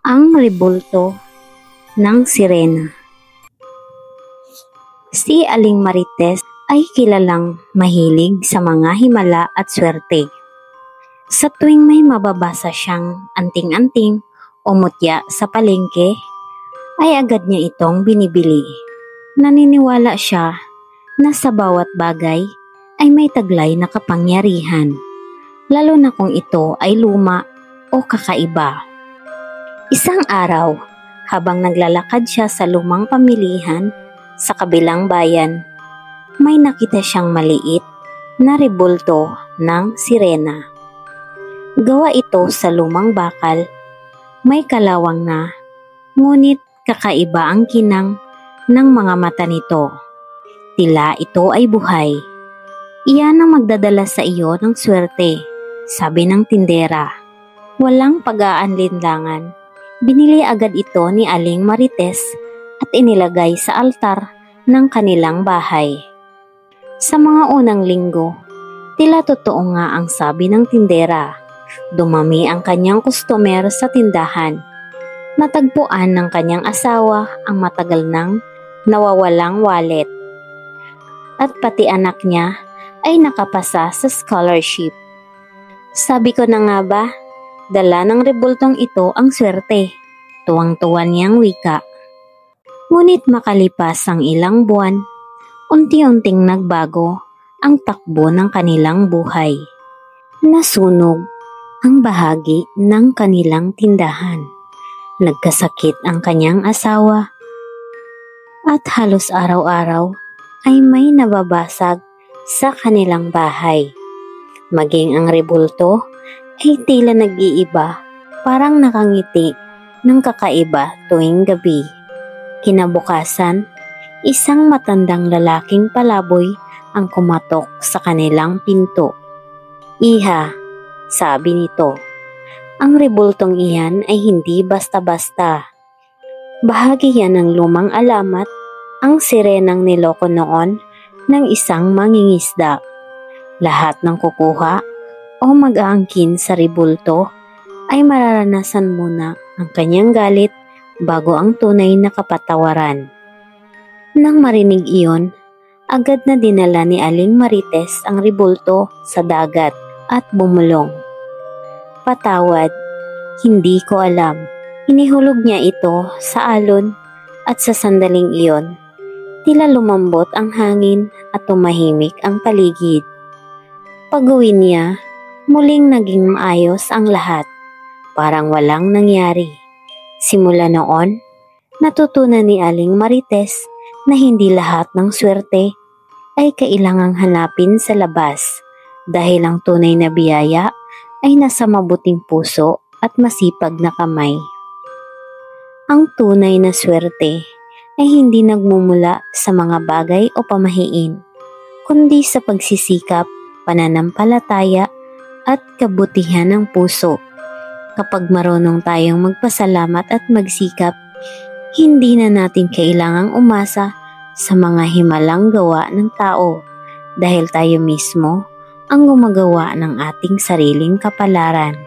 Ang rebulto ng sirena. Si Aling Marites ay kilalang mahilig sa mga himala at swerte. Sa tuwing may mababasa siyang anting-anting o mutya sa palengke, ay agad niya itong binibili. Naniniwala siya na sa bawat bagay ay may taglay na kapangyarihan, lalo na kung ito ay luma o kakaiba. Isang araw, habang naglalakad siya sa lumang pamilihan sa kabilang bayan, may nakita siyang maliit na rebulto ng sirena. Gawa ito sa lumang bakal, may kalawang na, ngunit kakaiba ang kinang ng mga mata nito. Tila ito ay buhay. Iyan ang magdadala sa iyo ng swerte, sabi ng tindera. Walang pag-aanlinlangan. Binili agad ito ni Aling Marites at inilagay sa altar ng kanilang bahay. Sa mga unang linggo, tila totoo nga ang sabi ng tindera. Dumami ang kanyang customer sa tindahan. Natagpuan ng kanyang asawa ang matagal nang nawawalang wallet. At pati anak niya ay nakapasa sa scholarship. Sabi ko na nga ba, dala ng rebultong ito ang swerte, tuwang-tuwa niyang wika. Ngunit makalipas ang ilang buwan, unti-unting nagbago ang takbo ng kanilang buhay. Nasunog ang bahagi ng kanilang tindahan. Nagkasakit ang kanyang asawa at halos araw-araw ay may nababasag sa kanilang bahay. Maging ang rebulto ay tila nag-iiba, parang nakangiti ng kakaiba tuwing gabi. Kinabukasan, isang matandang lalaking palaboy ang kumatok sa kanilang pinto. "Iha," sabi nito, "ang rebultong iyan ay hindi basta-basta. Bahagi yan ng lumang alamat, ang sirenang niloko noon ng isang mangingisda. Lahat ng kukuha o mag-aangkin sa rebulto ay mararanasan muna ang kanyang galit bago ang tunay na kapatawaran." Nang marinig iyon, agad na dinala ni Aling Marites ang rebulto sa dagat at bumulong. "Patawad, hindi ko alam." Inihulog niya ito sa alon at sa sandaling iyon, tila lumambot ang hangin at tumahimik ang paligid. Pag-uwi niya, muling naging maayos ang lahat, parang walang nangyari. Simula noon, natutunan ni Aling Marites na hindi lahat ng swerte ay kailangang hanapin sa labas, dahil ang tunay na biyaya ay nasa mabuting puso at masipag na kamay. Ang tunay na swerte ay hindi nagmumula sa mga bagay o pamahiin, kundi sa pagsisikap, pananampalataya at kabutihan ng puso. Kapag marunong tayong magpasalamat at magsikap, hindi na natin kailangang umasa sa mga himalang gawa ng tao, dahil tayo mismo ang gumagawa ng ating sariling kapalaran.